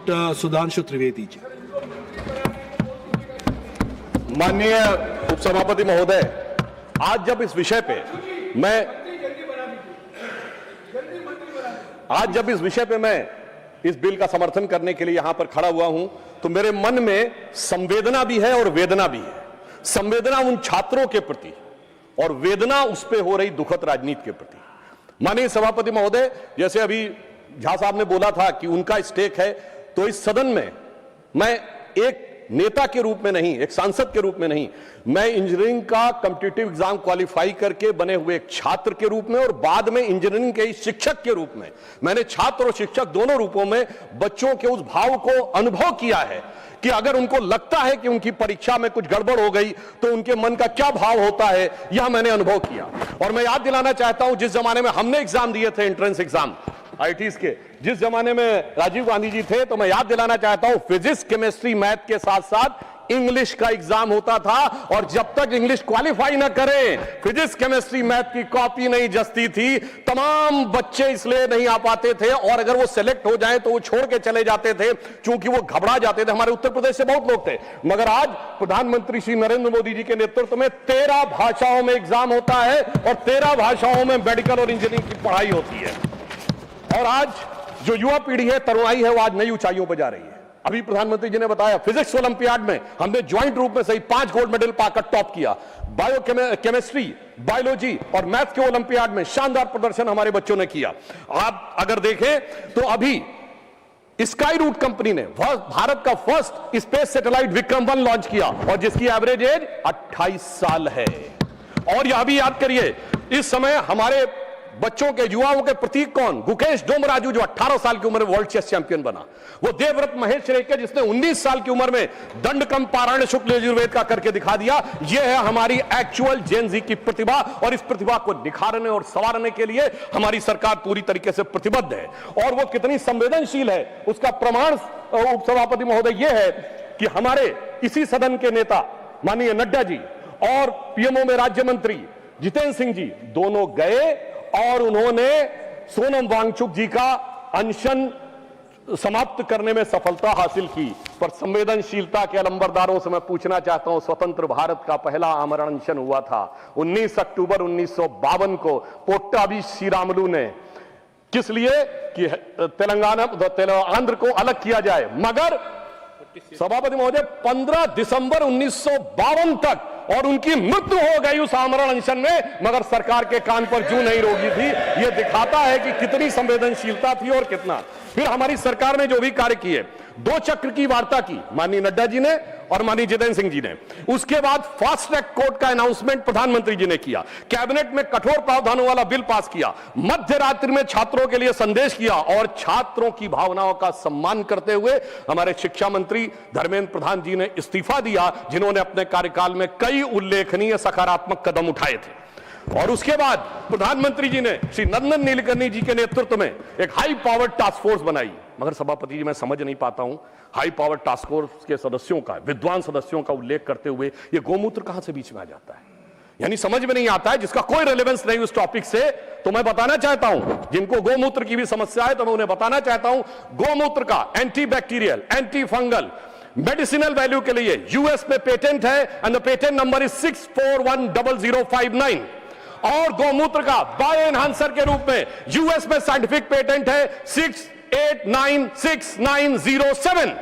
सुधांशु त्रिवेदी जी। माननीय उपसभापति महोदय, आज जब इस विषय पे मैं इस बिल का समर्थन करने के लिए यहां पर खड़ा हुआ हूं, तो मेरे मन में संवेदना भी है और वेदना भी है। संवेदना उन छात्रों के प्रति और वेदना उस पे हो रही दुखद राजनीति के प्रति। माननीय सभापति महोदय, जैसे अभी झा साहब ने बोला था कि उनका स्टेक है, तो इस सदन में मैं एक नेता के रूप में नहीं, एक सांसद के रूप में नहीं, मैं इंजीनियरिंग का कॉम्पिटिटिव एग्जाम क्वालिफाई करके बने हुए एक छात्र के रूप में और बाद में इंजीनियरिंग के शिक्षक के रूप में, मैंने छात्र और शिक्षक दोनों रूपों में बच्चों के उस भाव को अनुभव किया है कि अगर उनको लगता है कि उनकी परीक्षा में कुछ गड़बड़ हो गई तो उनके मन का क्या भाव होता है, यह मैंने अनुभव किया। और मैं याद दिलाना चाहता हूं, जिस जमाने में हमने एग्जाम दिए थे, एंट्रेंस एग्जाम आईटीज के, जिस जमाने में राजीव गांधी जी थे, तो मैं याद दिलाना चाहता हूं फिजिक्स, केमिस्ट्री, मैथ के साथ साथ इंग्लिश का एग्जाम होता था। और जब तक इंग्लिश क्वालिफाई ना करें, फिजिक्स, केमिस्ट्री, मैथ की कॉपी नहीं जचती थी। तमाम बच्चे इसलिए नहीं आ पाते थे, और अगर वो सिलेक्ट हो जाए तो वो छोड़ के चले जाते थे, क्योंकि वो घबरा जाते थे। हमारे उत्तर प्रदेश से बहुत लोग थे, मगर आज प्रधानमंत्री श्री नरेंद्र मोदी जी के नेतृत्व में 13 भाषाओं में एग्जाम होता है और 13 भाषाओं में मेडिकल और इंजीनियरिंग की पढ़ाई होती है। और आज जो युवा पीढ़ी है, तरुणाई है, वो आज नई ऊंचाइयों पर जा रही है। अभी प्रधानमंत्री जी ने बताया, फिजिक्स ओलंपियाड में हमने ज्वाइंट रूप में सही 5 गोल्ड मेडल पाकर टॉप किया। केमिस्ट्री, बायोलॉजी और मैथ के ओलंपियाड में शानदार प्रदर्शन हमारे बच्चों ने किया। आप अगर देखें तो अभी स्काई रूट कंपनी ने भारत का first space satellite Vikram 1 launch किया, और जिसकी एवरेज एज 28 साल है। और यह भी याद करिए, इस समय हमारे बच्चों के, युवाओं के प्रतीक कौन? गुकेश डोमराजू, जो 18 साल की उम्र में वर्ल्ड चेस चैंपियन बना। वो देवव्रत महेश रेखे, जिसने 19 साल की उम्र में दंडकम, पारायण, शुक्ल यजुर्वेद का करके दिखा दिया। यह है हमारी एक्चुअल जेन जी की प्रतिभा, और इस प्रतिभा को निखारने और संवारने के लिए हमारी सरकार पूरी तरीके से प्रतिबद्ध है। और वो कितनी संवेदनशील है, उसका प्रमाण उपसभापति महोदय यह है कि हमारे इसी सदन के नेता माननीय नड्डा जी और पीएमओ में राज्य मंत्री जितेंद्र सिंह जी दोनों गए और उन्होंने सोनम वांगचुक जी का अनशन समाप्त करने में सफलता हासिल की। पर संवेदनशीलता के अलंबरदारों से मैं पूछना चाहता हूं, स्वतंत्र भारत का पहला आमरण अनशन हुआ था 19 अक्टूबर 1952 को पोट्टाभी श्रीरामुलु ने। किस लिए? कि आंध्र को अलग किया जाए। मगर सभापति महोदय, 15 दिसंबर 1952 तक और उनकी मृत्यु हो गई उस आमरण अनशन में, मगर सरकार के कान पर जूं नहीं रोगी थी। यह दिखाता है कि कितनी संवेदनशीलता थी और कितना। फिर हमारी सरकार ने जो भी कार्य किए, 2 चक्र की वार्ता की माननीय नड्डा जी ने और माननीय जितेंद्र सिंह जी ने। उसके बाद फास्ट ट्रैक कोर्ट का अनाउंसमेंट प्रधानमंत्री जी ने किया, कैबिनेट में कठोर प्रावधानों वाला बिल पास किया, मध्य रात्रि में छात्रों के लिए संदेश किया, और छात्रों की भावनाओं का सम्मान करते हुए हमारे शिक्षा मंत्री धर्मेंद्र प्रधान जी ने इस्तीफा दिया, जिन्होंने अपने कार्यकाल में कई उल्लेखनीय सकारात्मक कदम उठाए थे। और उसके बाद प्रधानमंत्री जी ने श्री नंदन नीलकर्णी जी के नेतृत्व में एक हाई पावर टास्क फोर्स बनाई। मगर सभापति जी, मैं समझ नहीं पाता हूं, हाई पावर टास्क फोर्स के सदस्यों का, विद्वान सदस्यों का उल्लेख करते हुए ये गोमूत्र कहां से बीच में आ जाता है? यानी समझ में नहीं आता है, जिसका कोई रिलेवेंस नहीं उस टॉपिक से। तो मैं बताना चाहता हूं, जिनको गोमूत्र की भी समस्या है, तो मैं उन्हें बताना चाहता हूं, गोमूत्र का anti bacterial, anti fungal, medicinal value के लिए यूएस में पेटेंट है, and the patent number is 64100059। और गोमूत्र का बायो एनहांसर के रूप में यूएस में साइंटिफिक पेटेंट है 68969007।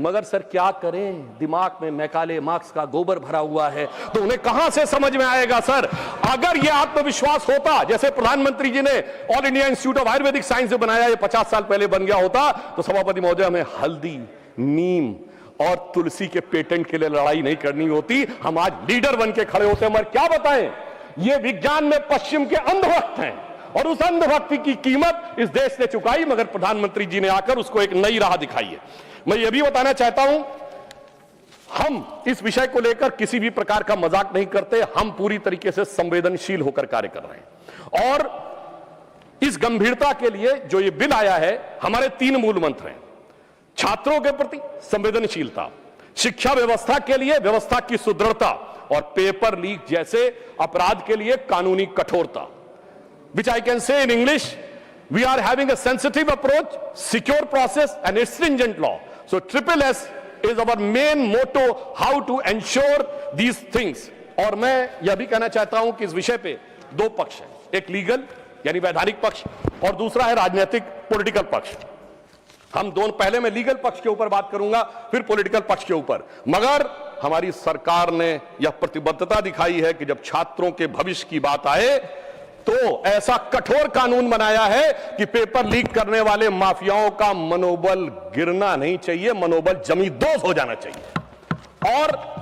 मगर सर क्या करें, दिमाग में मैकाले मार्क्स का गोबर भरा हुआ है, तो उन्हें कहां से समझ में आएगा? सर, अगर यह आत्मविश्वास होता, जैसे प्रधानमंत्री जी ने all India institute of Ayurvedic science बनाया, ये 50 साल पहले बन गया होता, तो सभापति महोदय हमें हल्दी, नीम और तुलसी के पेटेंट के लिए लड़ाई नहीं करनी होती, हम आज लीडर बन के खड़े होते। मगर क्या बताएं, ये विज्ञान में पश्चिम के अंधभक्त हैं, और उस अंधभक्ति की कीमत इस देश ने चुकाई, मगर प्रधानमंत्री जी ने आकर उसको एक नई राह दिखाई है। मैं ये भी बताना चाहता हूं, हम इस विषय को लेकर किसी भी प्रकार का मजाक नहीं करते, हम पूरी तरीके से संवेदनशील होकर कार्य कर रहे हैं। और इस गंभीरता के लिए जो ये बिल आया है, हमारे 3 मूल मंत्र हैं। छात्रों के प्रति संवेदनशीलता, शिक्षा व्यवस्था के लिए व्यवस्था की सुदृढ़ता, और पेपर लीक जैसे अपराध के लिए कानूनी कठोरता, which I can say in English, We are having a sensitive approach, secure process and a stringent law. So SSS is our main motto, how to ensure these things. और मैं यह भी कहना चाहता हूं कि इस विषय पे दो पक्ष हैं, एक लीगल यानी वैधानिक पक्ष और दूसरा है राजनीतिक पॉलिटिकल पक्ष। हम दोनों, पहले मैं लीगल पक्ष के ऊपर बात करूंगा, फिर पॉलिटिकल पक्ष के ऊपर। मगर हमारी सरकार ने यह प्रतिबद्धता दिखाई है कि जब छात्रों के भविष्य की बात आए तो ऐसा कठोर कानून बनाया है कि पेपर लीक करने वाले माफियाओं का मनोबल गिरना नहीं चाहिए, मनोबल जमींदोज हो जाना चाहिए। और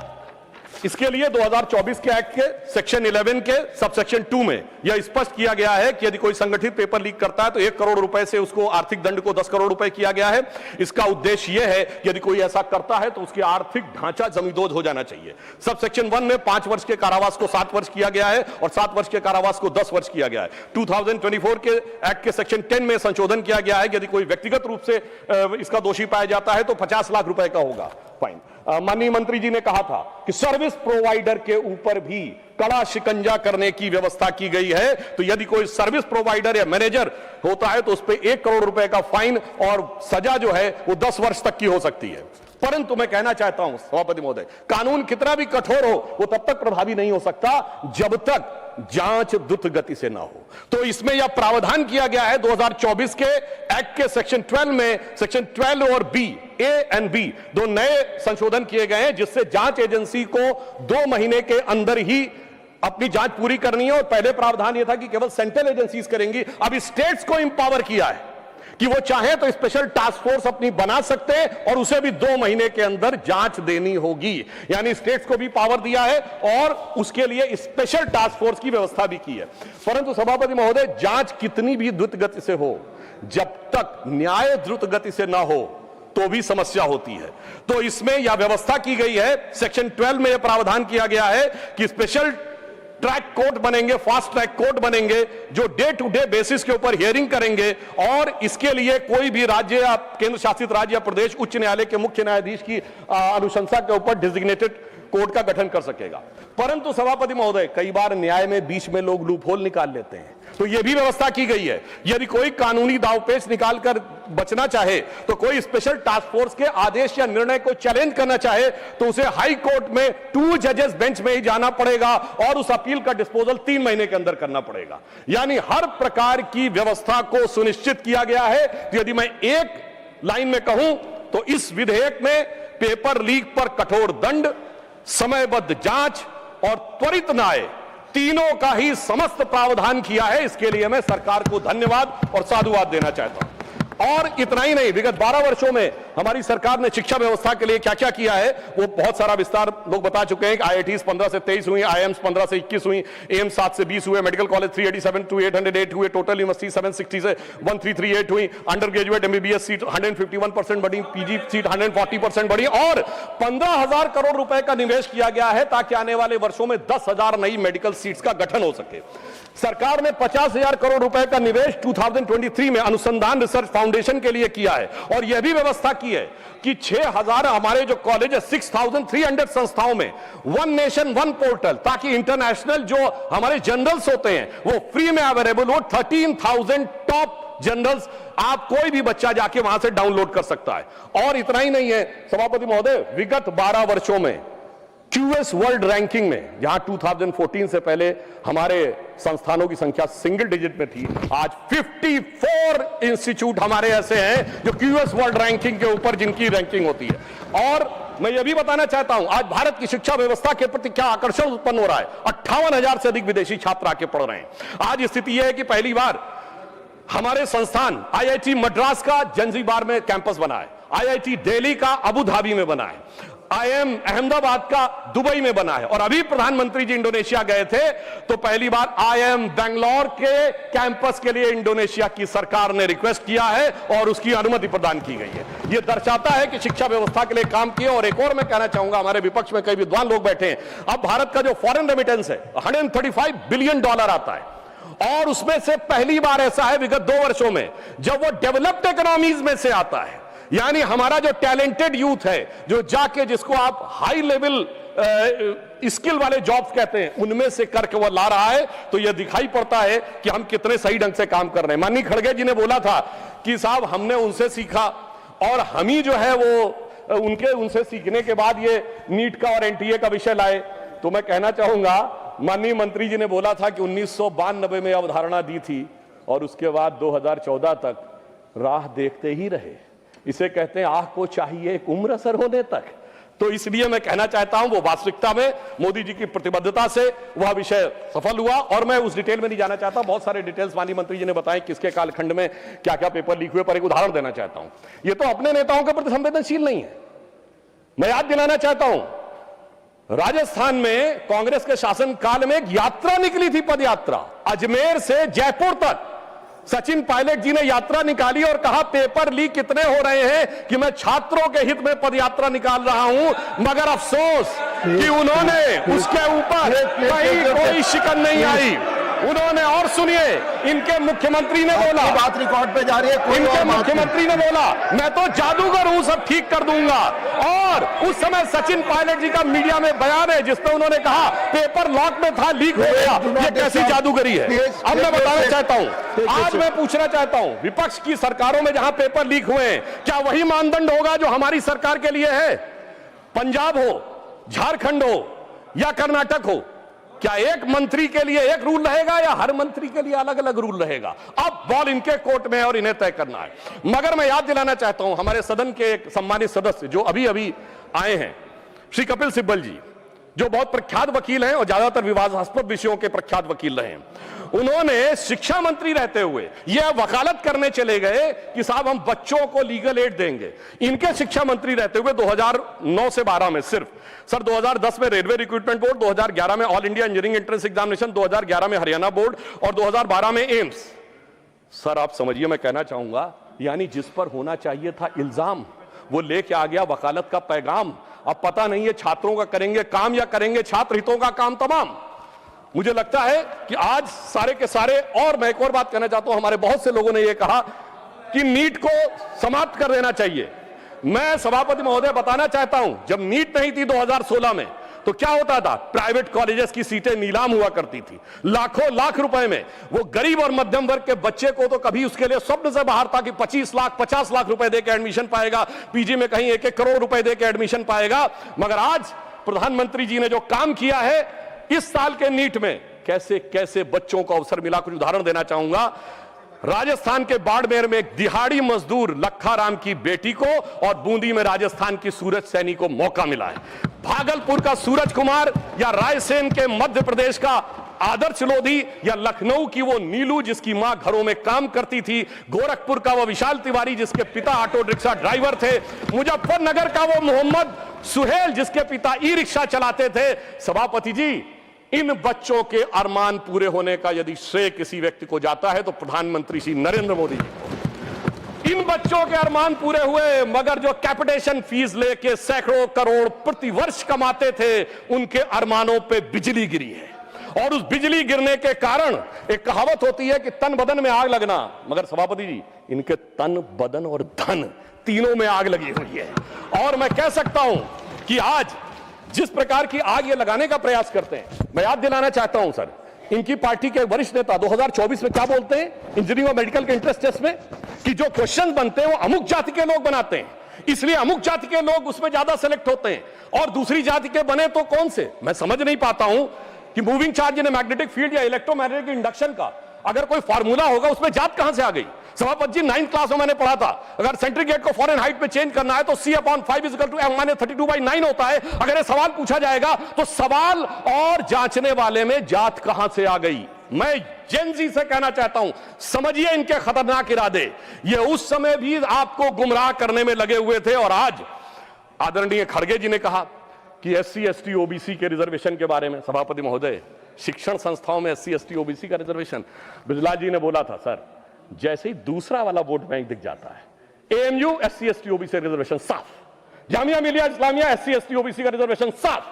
इसके लिए 2024 के एक्ट के सेक्शन 11 के सबसेक्शन 2 में यह स्पष्ट किया गया है कि यदि कोई संगठित पेपर लीक करता है तो 1 करोड़ रुपए से उसको आर्थिक दंड को 10 करोड़ रुपए किया गया है। इसका उद्देश्य यह है कि यदि कोई ऐसा करता है तो उसकी आर्थिक ढांचा जमींदोज हो जाना चाहिए। सबसेक्शन 1 में 5 वर्ष के कारावास को 7 वर्ष किया गया है और 7 वर्ष के कारावास को 10 वर्ष किया गया है। 2024 के एक्ट के सेक्शन 10 में संशोधन किया गया है कि यदि कोई व्यक्तिगत रूप से इसका दोषी पाया जाता है तो 50 लाख रुपए का होगा फाइन। माननीय मंत्री जी ने कहा था कि सर्विस प्रोवाइडर के ऊपर भी कड़ा शिकंजा करने की व्यवस्था की गई है। तो यदि कोई सर्विस प्रोवाइडर या मैनेजर होता है तो उस पर 1 करोड़ रुपए का फाइन और सजा जो है वो 10 वर्ष तक की हो सकती है। परंतु मैं कहना चाहता हूं सभापति महोदय, कानून कितना भी कठोर हो वो तब तक प्रभावी नहीं हो सकता जब तक जांच द्रुत गति से ना हो। तो इसमें यह प्रावधान किया गया है 2024 के एक्ट के सेक्शन 12 में, सेक्शन 12 और बी, ए एंड बी दो नए संशोधन किए गए हैं जिससे जांच एजेंसी को 2 महीने के अंदर ही अपनी जांच पूरी करनी है। और पहले प्रावधान यह था कि केवल सेंट्रल एजेंसीज करेंगी, अब स्टेट्स को इंपावर किया है कि वो चाहे तो स्पेशल टास्क फोर्स अपनी बना सकते हैं और उसे भी 2 महीने के अंदर जांच देनी होगी। यानी स्टेट्स को भी पावर दिया है और उसके लिए स्पेशल टास्क फोर्स की व्यवस्था भी की है। परंतु सभापति महोदय, जांच कितनी भी द्रुत गति से हो, जब तक न्याय द्रुत गति से ना हो तो भी समस्या होती है। तो इसमें यह व्यवस्था की गई है, सेक्शन 12 में यह प्रावधान किया गया है कि स्पेशल ट्रैक कोर्ट बनेंगे, फास्ट ट्रैक कोर्ट बनेंगे जो डे टू डे बेसिस के ऊपर हियरिंग करेंगे और इसके लिए कोई भी राज्य या केंद्र शासित राज्य या प्रदेश उच्च न्यायालय के मुख्य न्यायाधीश की अनुशंसा के ऊपर डेजिग्नेटेड कोर्ट का गठन कर सकेगा। परंतु सभापति महोदय, कई बार न्याय में बीच में लोग लूपहोल निकाल लेते हैं, तो यह भी व्यवस्था की गई है यदि कोई कानूनी दावपेच निकालकर बचना चाहे तो कोई स्पेशल टास्क फोर्स के आदेश या निर्णय को चैलेंज करना चाहे तो उसे हाई कोर्ट में 2 जजेस बेंच में ही जाना पड़ेगा और उस अपील का डिस्पोजल 3 महीने के अंदर करना पड़ेगा। यानी हर प्रकार की व्यवस्था को सुनिश्चित किया गया है। तो यदि मैं एक लाइन में कहूं तो इस विधेयक में पेपर लीक पर कठोर दंड, समयबद्ध जांच और त्वरित न्याय, तीनों का ही समस्त प्रावधान किया है। इसके लिए मैं सरकार को धन्यवाद और साधुवाद देना चाहता हूं। और इतना ही नहीं, विगत 12 वर्षों में हमारी सरकार ने शिक्षा व्यवस्था के लिए क्या क्या किया है वो बहुत सारा विस्तार लोग बता चुके हैं। IITs 15 से 23 हुई, IIMs 15 से 21 हुई, एम्स 7 से 20 हुए, मेडिकल कॉलेज 387 to 808 हुए, टोटल यूनिवर्सिटी 760 से 1338 हुई, अंडर ग्रेजुएट MBBS सीट 151% बढ़ी, PG सीट 140% बढ़ी और 15,000 करोड़ रुपए का निवेश किया गया है ताकि आने वाले वर्षों में 10,000 नई मेडिकल सीट्स का गठन हो सके। सरकार ने 50,000 करोड़ रुपए का निवेश 2023 में अनुसंधान रिसर्च फाउंडेशन के लिए किया है और यह भी व्यवस्था की है कि 6,000 हमारे जो कॉलेज है 6,300 संस्थाओं में 1 नेशन 1 पोर्टल, ताकि इंटरनेशनल जो हमारे जर्नल्स होते हैं वो फ्री में अवेलेबल हो। 13,000 टॉप जर्नल्स आप कोई भी बच्चा जाके वहां से डाउनलोड कर सकता है। और इतना ही नहीं है सभापति महोदय, विगत 12 वर्षों में QS वर्ल्ड रैंकिंग में, जहां 2014 से पहले हमारे संस्थानों की संख्या सिंगल डिजिट में थी, आज 54 इंस्टीट्यूट हमारे ऐसे हैं जो QS वर्ल्ड रैंकिंग के ऊपर जिनकी रैंकिंग होती है। और मैं यह भी बताना चाहता हूं आज भारत की शिक्षा व्यवस्था के प्रति क्या आकर्षण उत्पन्न हो रहा है। 58,000 से अधिक विदेशी छात्र आके पढ़ रहे हैं। आज स्थिति यह है कि पहली बार हमारे संस्थान IIT मद्रास का जंजीबार में कैंपस बना है, IIT दिल्ली का अबू धाबी में बना है, IIM अहमदाबाद का दुबई में बना है। और अभी प्रधानमंत्री जी इंडोनेशिया गए थे तो पहली बार IIM बेंगलोर के कैंपस के लिए इंडोनेशिया की सरकार ने रिक्वेस्ट किया है और उसकी अनुमति प्रदान की गई है। यह दर्शाता है कि शिक्षा व्यवस्था के लिए काम किया। और एक और मैं कहना चाहूंगा, हमारे विपक्ष में कई विद्वान लोग बैठे हैं, अब भारत का जो फॉरेन रेमिटेंस है $135 बिलियन आता है और उसमें से पहली बार ऐसा है विगत 2 वर्षों में जब वो डेवलप्ड इकोनॉमीज में से आता है। यानी हमारा जो टैलेंटेड यूथ है जो जाके जिसको आप हाई लेवल स्किल वाले जॉब्स कहते हैं, उनमें से करके वो ला रहा है, तो यह दिखाई पड़ता है कि हम कितने सही ढंग से काम कर रहे हैं। माननीय खड़गे जी ने बोला था कि साहब हमने उनसे सीखा और हम ही जो है वो उनसे सीखने के बाद ये नीट का और एनटीए का विषय लाए। तो मैं कहना चाहूंगा, माननीय मंत्री जी ने बोला था कि 1992 में अवधारणा दी थी और उसके बाद 2014 तक राह देखते ही रहे। इसे कहते हैं आह को चाहिए एक उम्र असर होने तक। तो इसलिए मैं कहना चाहता हूं वो वास्तविकता में मोदी जी की प्रतिबद्धता से वह विषय सफल हुआ। और मैं उस डिटेल में नहीं जाना चाहता, बहुत सारे डिटेल्स माननीय मंत्री जी ने बताए किसके कालखंड में क्या क्या पेपर लीक हुए, पर एक उदाहरण देना चाहता हूं। ये तो अपने नेताओं के प्रति संवेदनशील नहीं है। मैं याद दिलाना चाहता हूं, राजस्थान में कांग्रेस के शासनकाल में एक यात्रा निकली थी, पद यात्रा, अजमेर से जयपुर तक। सचिन पायलट जी ने यात्रा निकाली और कहा पेपर लीक कितने हो रहे हैं कि मैं छात्रों के हित में पदयात्रा निकाल रहा हूं। मगर अफसोस कि उन्होंने उसके ऊपर कहीं कोई शिकन नहीं आई। उन्होंने, और सुनिए, इनके मुख्यमंत्री ने बोला, बात रिकॉर्ड पे जा रही है, इनके मुख्यमंत्री ने बोला मैं तो जादूगर हूं, सब ठीक कर दूंगा। और उस समय सचिन पायलट जी का मीडिया में बयान है जिसमें उन्होंने कहा पेपर लॉक में था, लीक हो गया। ये कैसी जादूगरी है? अब मैं बताना चाहता हूं, आज मैं पूछना चाहता हूं, विपक्ष की सरकारों में जहां पेपर लीक हुए हैं, क्या वही मानदंड होगा जो हमारी सरकार के लिए है? पंजाब हो, झारखंड हो या कर्नाटक हो, क्या एक मंत्री के लिए एक रूल रहेगा या हर मंत्री के लिए अलग अलग रूल रहेगा? अब बॉल इनके कोर्ट में है और इन्हें तय करना है। मगर मैं याद दिलाना चाहता हूं, हमारे सदन के एक सम्मानित सदस्य जो अभी अभी आए हैं, श्री कपिल सिब्बल जी, जो बहुत प्रख्यात वकील हैं और ज्यादातर विवादास्पद विषयों के प्रख्यात वकील रहे हैं, उन्होंने शिक्षा मंत्री रहते हुए यह वकालत करने चले गए कि साहब हम बच्चों को लीगल एड देंगे। इनके शिक्षा मंत्री रहते हुए 2009 से 12 में सिर्फ, सर 2010 में रेलवे रिक्रूटमेंट बोर्ड, 2011 में all India engineering entrance examination, 2011 में हरियाणा बोर्ड और 2012 में एम्स। सर आप समझिए, मैं कहना चाहूंगा, यानी जिस पर होना चाहिए था इल्जाम, वो लेके आ गया वकालत का पैगाम। अब पता नहीं है छात्रों का करेंगे काम या करेंगे छात्र हितों का काम तमाम। मुझे लगता है कि आज सारे के सारे, और मैं एक और बात कहना चाहता हूं, हमारे बहुत से लोगों ने यह कहा कि नीट को समाप्त कर देना चाहिए। मैं सभापति महोदय बताना चाहता हूं, जब नीट नहीं थी 2016 में, तो क्या होता था? प्राइवेट कॉलेजेस की सीटें नीलाम हुआ करती थी, लाखों लाख रुपए में। वो गरीब और मध्यम वर्ग के बच्चे को तो कभी उसके लिए स्वप्न से बाहर था कि 25 लाख 50 लाख रुपए देकर एडमिशन पाएगा, पीजी में कहीं 1-1 करोड़ रुपए देकर एडमिशन पाएगा। मगर आज प्रधानमंत्री जी ने जो काम किया है इस साल के नीट में, कैसे कैसे बच्चों को अवसर मिला। कुछ उदाहरण देना चाहूंगा। राजस्थान के बाड़मेर में एक दिहाड़ी मजदूर लखा की बेटी को और बूंदी में राजस्थान की सूरज सैनी को मौका मिला है। भागलपुर का सूरज कुमार या रायसेन के मध्य प्रदेश का आदर्श लोधी या लखनऊ की वो नीलू जिसकी मां घरों में काम करती थी, गोरखपुर का वो विशाल तिवारी जिसके पिता ऑटो रिक्शा ड्राइवर थे, मुजफ्फरनगर का वो मोहम्मद सुहेल जिसके पिता ई रिक्शा चलाते थे। सभापति जी, इन बच्चों के अरमान पूरे होने का यदि श्रेय किसी व्यक्ति को जाता है तो प्रधानमंत्री श्री नरेंद्र मोदी जी। इन बच्चों के अरमान पूरे हुए, मगर जो कैपिटेशन फीस लेके सैकड़ों करोड़ प्रति वर्ष कमाते थे, उनके अरमानों पे बिजली गिरी है। और उस बिजली गिरने के कारण एक कहावत होती है कि तन बदन में आग लगना, मगर सभापति जी इनके तन बदन और धन तीनों में आग लगी हुई है। और मैं कह सकता हूं कि आज जिस प्रकार की आग ये लगाने का प्रयास करते हैं, मैं याद दिलाना चाहता हूं सर, इनकी पार्टी के वरिष्ठ नेता 2024 में क्या बोलते हैं इंजीनियरिंग और मेडिकल के इंट्रेंस टेस्ट में, कि जो क्वेश्चन बनते हैं वो अमुक जाति के लोग बनाते हैं, इसलिए अमुक जाति के लोग उसमें ज्यादा सेलेक्ट होते हैं और दूसरी जाति के बने तो कौन से। मैं समझ नहीं पाता हूं कि moving charge in magnetic field या इलेक्ट्रोमैग्नेटिक इंडक्शन का अगर कोई फार्मूला होगा उसमें जात कहां से आ गई। सभापति जी 9th क्लास में मैंने पढ़ा था, अगर सेंट्रीग्रेड को फॉरेन हाइट में चेंज करना है तो C/5 = M-32/9 होता है। अगर ये सवाल पूछा जाएगा तो सवाल और जांचने वाले में जात कहां से आ गई। मैं जेनजी से कहना चाहता हूं, समझिए इनके खतरनाक इरादे। ये उस समय भी आपको गुमराह करने में लगे हुए थे और आज आदरणीय खड़गे जी ने कहा कि SC ST OBC के रिजर्वेशन के बारे में। सभापति महोदय, शिक्षण संस्थाओं में SC ST OBC का रिजर्वेशन, बिजला जी ने बोला था सर, जैसे ही दूसरा वाला वोट बैंक दिख जाता है, AMU SC ST OBC reservation साफ, Jamia Millia Islamia SC ST OBC का रिजर्वेशन साफ,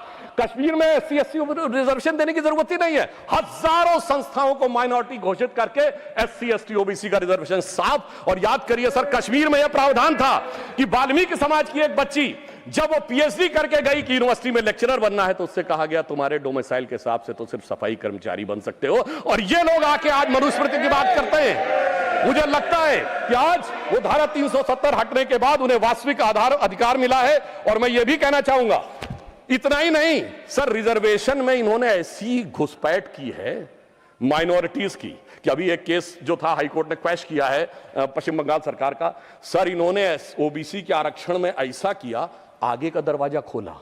कश्मीर में एससी एसटी रिजर्वेशन देने की जरूरत ही नहीं है। हजारों संस्थाओं को माइनॉरिटी घोषित करके एससी एसटी ओबीसी का रिजर्वेशन साफ। और याद करिए सर, कश्मीर में यह प्रावधान था कि वाल्मीकि समाज की एक बच्ची जब वो पीएचडी करके गई कि यूनिवर्सिटी में लेक्चरर बनना है, तो उससे कहा गया तुम्हारे डोमिसाइल के हिसाब से तो सिर्फ सफाई कर्मचारी बन सकते हो। और ये लोग आके आज मनुस्मृति की बात करते हैं। मुझे लगता है कि आज वो धारा 370 हटने के बाद उन्हें वास्तविक अधिकार मिला है। और मैं ये भी कहना चाहूंगा, इतना ही नहीं सर, रिजर्वेशन में इन्होंने ऐसी घुसपैठ की है माइनॉरिटीज की कि अभी एक केस जो था हाईकोर्ट ने क्वैश किया है पश्चिम बंगाल सरकार का। सर, इन्होंने ओबीसी के आरक्षण में ऐसा किया, आगे का दरवाजा खोला,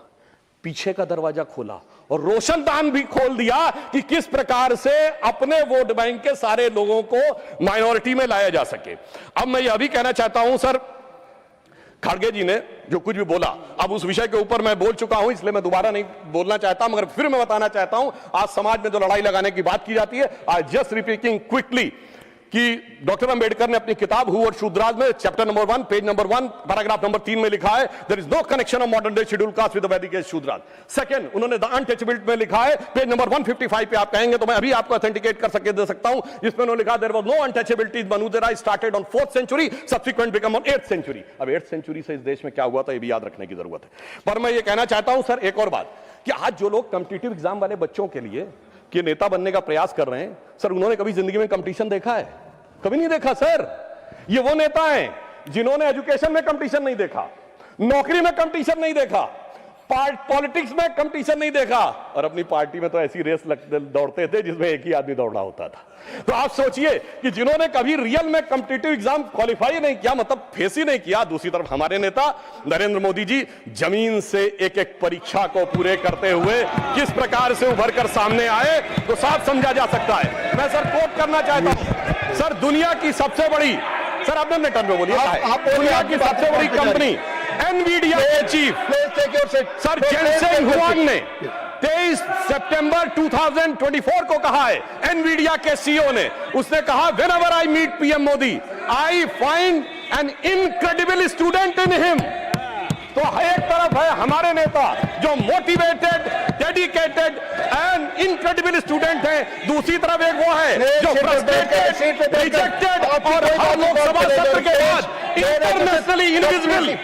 पीछे का दरवाजा खोला और रोशनदान भी खोल दिया कि किस प्रकार से अपने वोट बैंक के सारे लोगों को माइनॉरिटी में लाया जा सके। अब मैं यह भी कहना चाहता हूं सर, खड़गे जी ने जो कुछ भी बोला, अब उस विषय के ऊपर मैं बोल चुका हूं, इसलिए मैं दोबारा नहीं बोलना चाहता, मगर फिर मैं बताना चाहता हूं, आज समाज में जो लड़ाई लगाने की बात की जाती है, आई जस्ट रिपीटिंग क्विकली कि डॉक्टर अंबेडकर ने अपनी किताब हु और शूद्राज में chapter number 1 page number 1 paragraph number 3 में लिखा है, there is no connection of modern day scheduled caste with the Vedic age Shudras. Second, उन्होंने द अनटचेबिलिटी में लिखा है, पेज नंबर 155 पे आप कहेंगे तो मैं अभी आपको ऑथेंटिकेट कर सके दे सकता हूं, इसमें उन्होंने लिखा देयर वाज नो अनटचेबिलिटी, मनुदेरा started on 4th century, subsequent become on 8th century. अब 8th सेंचुरी से इस देश में क्या हुआ था ये भी याद रखने की जरूरत है। पर मैं ये कहना चाहता हूं सर एक और बात, कि आज जो लोग कॉम्पिटिटिव एग्जाम वाले बच्चों के लिए कि नेता बनने का प्रयास कर रहे हैं, सर उन्होंने कभी जिंदगी में कंपटीशन देखा है? कभी नहीं देखा सर। ये वो नेता हैं जिन्होंने एजुकेशन में कंपटीशन नहीं देखा, नौकरी में कंपटीशन नहीं देखा, पॉलिटिक्स में कंपटीशन नहीं देखा, और अपनी पार्टी में तो ऐसी रेस दौड़ते थे जिसमें एक ही आदमी दौड़ रहा होता था। तो आप सोचिए कि जिन्होंने कभी रियल में कॉम्पिटिटिव एग्जाम क्वालिफाई नहीं किया, मतलब फेस ही नहीं किया। दूसरी तरफ हमारे नेता नरेंद्र मोदी जी जमीन से एक एक परीक्षा को पूरे करते हुए किस प्रकार से उभर कर सामने आए, तो साफ समझा जा सकता है। मैं सर कोट करना चाहता हूं, सर दुनिया की सबसे बड़ी, सर आपने अपने टर्म में बोलिए, दुनिया की सबसे बड़ी कंपनी एनवीडिया के चीफ सर जेनसेन हुआंग ने 23 सितंबर 2024 को कहा है, एनवीडिया के सीईओ ने, उसने कहा whenever I meet PM Modi I find an incredible student in him. तो एक तरफ है हमारे नेता जो motivated, dedicated and incredible student है, दूसरी तरफ एक वो है जो फ्रस्ट्रेटेड, रिजेक्टेड और हर लोकसभा सत्र के बाद इंटरनेशनली इनविजिबल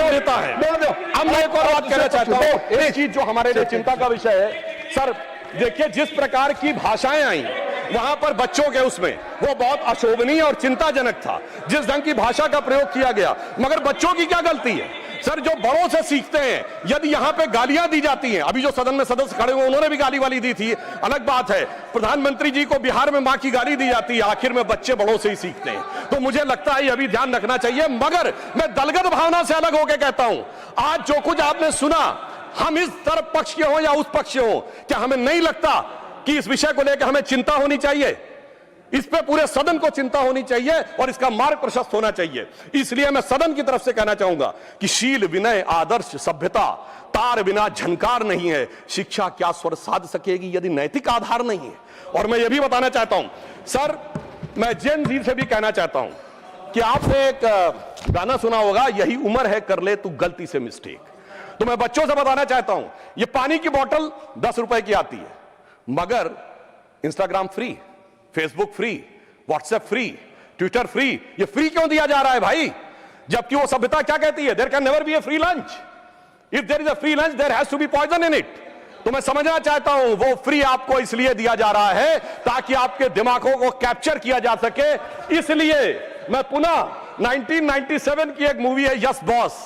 नेता है। अब मैं एक और बात कहना चाहता हूं, एक चीज जो हमारे लिए चिंता का विषय है सर, देखिए जिस प्रकार की भाषाएं आई वहां पर बच्चों के उसमें वो बहुत अशोभनीय और चिंताजनक था, जिस ढंग की भाषा का प्रयोग किया गया। मगर बच्चों की क्या गलती है सर, जो बड़ों से सीखते हैं। यदि यहां पे गालियां दी जाती हैं, अभी जो सदन में सदस्य खड़े हुए उन्होंने भी गाली वाली दी थी, अलग बात है। प्रधानमंत्री जी को बिहार में मां की गाली दी जाती है, आखिर में बच्चे बड़ों से ही सीखते हैं। तो मुझे लगता है अभी ध्यान रखना चाहिए। मगर मैं दलगत भावना से अलग होकर कहता हूं, आज जो कुछ आपने सुना, हम इस तरफ पक्ष के हों या उस पक्ष के हों, क्या हमें नहीं लगता कि इस विषय को लेकर हमें चिंता होनी चाहिए? इस पे पूरे सदन को चिंता होनी चाहिए और इसका मार्ग प्रशस्त होना चाहिए। इसलिए मैं सदन की तरफ से कहना चाहूंगा कि शील, विनय, आदर्श, सभ्यता तार बिना झनकार नहीं है। शिक्षा क्या स्वर साध सकेगी यदि नैतिक आधार नहीं है? और मैं यह भी बताना चाहता हूं सर, मैं जेन जी से भी कहना चाहता हूं कि आपने एक गाना सुना होगा, यही उम्र है कर ले तू गलती से मिस्टेक। तो मैं बच्चों से बताना चाहता हूं, ये पानी की बोतल 10 रुपए की आती है, मगर Instagram free, Facebook free, WhatsApp free, Twitter free, ये फ्री क्यों दिया जा रहा है भाई? जबकि वो सभ्यता क्या कहती है, there can never be a free lunch, if there is a free lunch there has to be poison in it. तो मैं समझना चाहता हूं वो फ्री आपको इसलिए दिया जा रहा है ताकि आपके दिमागों को कैप्चर किया जा सके। इसलिए मैं पुनः 1997 की एक मूवी है यस बॉस,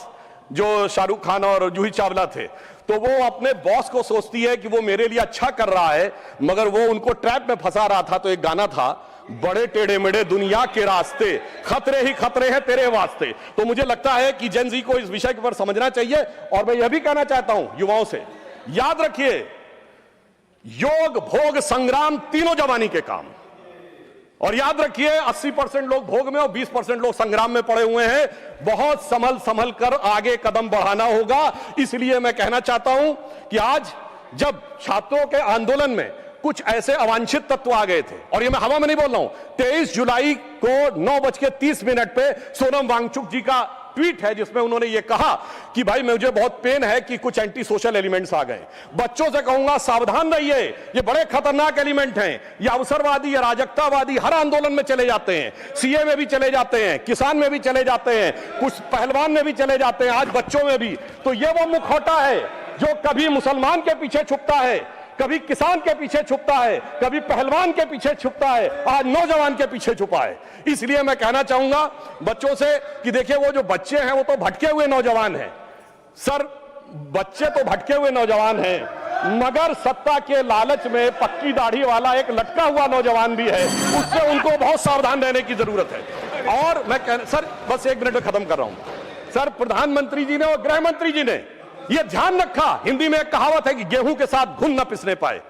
जो शाहरुख खान और जूही चावला थे, तो वो अपने बॉस को सोचती है कि वो मेरे लिए अच्छा कर रहा है, मगर वो उनको ट्रैप में फंसा रहा था। तो एक गाना था, बड़े टेढ़े मेढ़े दुनिया के रास्ते, खतरे ही खतरे हैं तेरे वास्ते। तो मुझे लगता है कि जेन जी को इस विषय के ऊपर समझना चाहिए। और मैं यह भी कहना चाहता हूं युवाओं से, याद रखिए योग, भोग, संग्राम तीनों जवानी के काम। और याद रखिए 80% लोग भोग में और 20% लोग संग्राम में पड़े हुए हैं। बहुत संभल कर आगे कदम बढ़ाना होगा। इसलिए मैं कहना चाहता हूं कि आज जब छात्रों के आंदोलन में कुछ ऐसे अवांछित तत्व आ गए थे, और ये मैं हवा में नहीं बोल रहा हूं, 23 जुलाई को 9:30 पे सोनम वांगचुक जी का ट्वीट है जिसमें उन्होंने ये कहा कि भाई मुझे बहुत पेन है कि कुछ एंटी सोशल एलिमेंट्स आ गए। बच्चों से कहूंगा सावधान रहिए, ये बड़े खतरनाक एलिमेंट हैं, ये अवसरवादी, अराजकतावादी हर आंदोलन में चले जाते हैं, सीए में भी चले जाते हैं, किसान में भी चले जाते हैं, कुछ पहलवान में भी चले जाते हैं, आज बच्चों में भी। तो ये वो मुखौटा है जो कभी मुसलमान के पीछे छुपता है, कभी किसान के पीछे छुपता है, कभी पहलवान के पीछे छुपता है, आज नौजवान के पीछे छुपा है। इसलिए मैं कहना चाहूंगा बच्चों से कि देखिए वो जो बच्चे हैं वो तो भटके हुए नौजवान हैं सर, बच्चे तो भटके हुए नौजवान हैं, मगर सत्ता के लालच में पक्की दाढ़ी वाला एक लटका हुआ नौजवान भी है, उससे उनको बहुत सावधान रहने की जरूरत है। और मैं सर बस 1 मिनट में खत्म कर रहा हूं सर, प्रधानमंत्री जी ने और गृह मंत्री जी ने यह ध्यान रखा, हिंदी में एक कहावत है कि गेहूं के साथ घुन न पिसने पाए,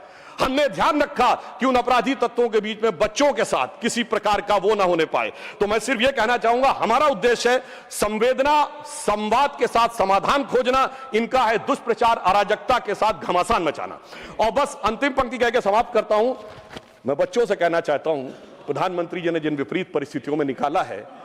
हमने ध्यान रखा कि उन अपराधी तत्वों के बीच में बच्चों के साथ किसी प्रकार का वो ना होने पाए। तो मैं सिर्फ ये कहना चाहूंगा हमारा उद्देश्य है संवेदना, संवाद के साथ समाधान खोजना, इनका है दुष्प्रचार, अराजकता के साथ घमासान मचाना। और बस अंतिम पंक्ति कहकर समाप्त करता हूं, मैं बच्चों से कहना चाहता हूं, प्रधानमंत्री जी ने जिन विपरीत परिस्थितियों में निकाला है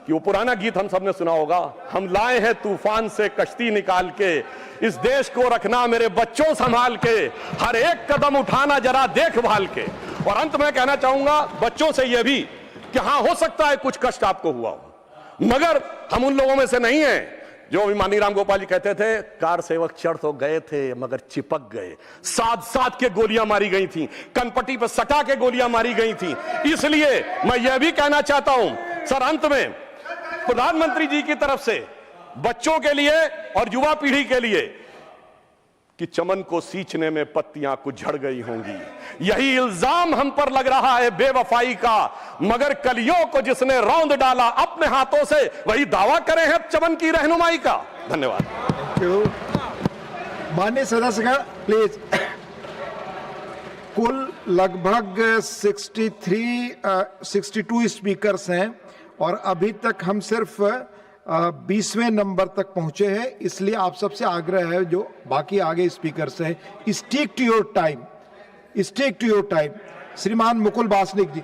कि वो पुराना गीत हम सबने सुना होगा, हम लाए हैं तूफान से कश्ती निकाल के, इस देश को रखना मेरे बच्चों संभाल के, हर एक कदम उठाना जरा देखभाल के। और अंत में कहना चाहूंगा बच्चों से यह भी कि हां हो सकता है कुछ कष्ट आपको हुआ हो, मगर हम उन लोगों में से नहीं हैं जो अभिमानी राम गोपाल जी कहते थे, कार सेवक चढ़ तो गए थे मगर चिपक गए, साथ साथ के गोलियां मारी गई थी, कनपट्टी पर सटा के गोलियां मारी गई थी। इसलिए मैं यह भी कहना चाहता हूं सर, अंत में प्रधानमंत्री जी की तरफ से बच्चों के लिए और युवा पीढ़ी के लिए कि चमन को सींचने में पत्तियां कुछ झड़ गई होंगी, यही इल्जाम हम पर लग रहा है बेवफाई का, मगर कलियों को जिसने रौंद डाला अपने हाथों से, वही दावा करे हैं चमन की रहनुमाई का। धन्यवाद। माननीय सदस्यगण प्लीज। कुल लगभग 62 स्पीकर्स हैं और अभी तक हम सिर्फ 20वें नंबर तक पहुंचे हैं, इसलिए आप सबसे आग्रह है जो बाकी आगे स्पीकर्स हैं, stick to your time, stick to your time. श्रीमान मुकुल वासनिक जी।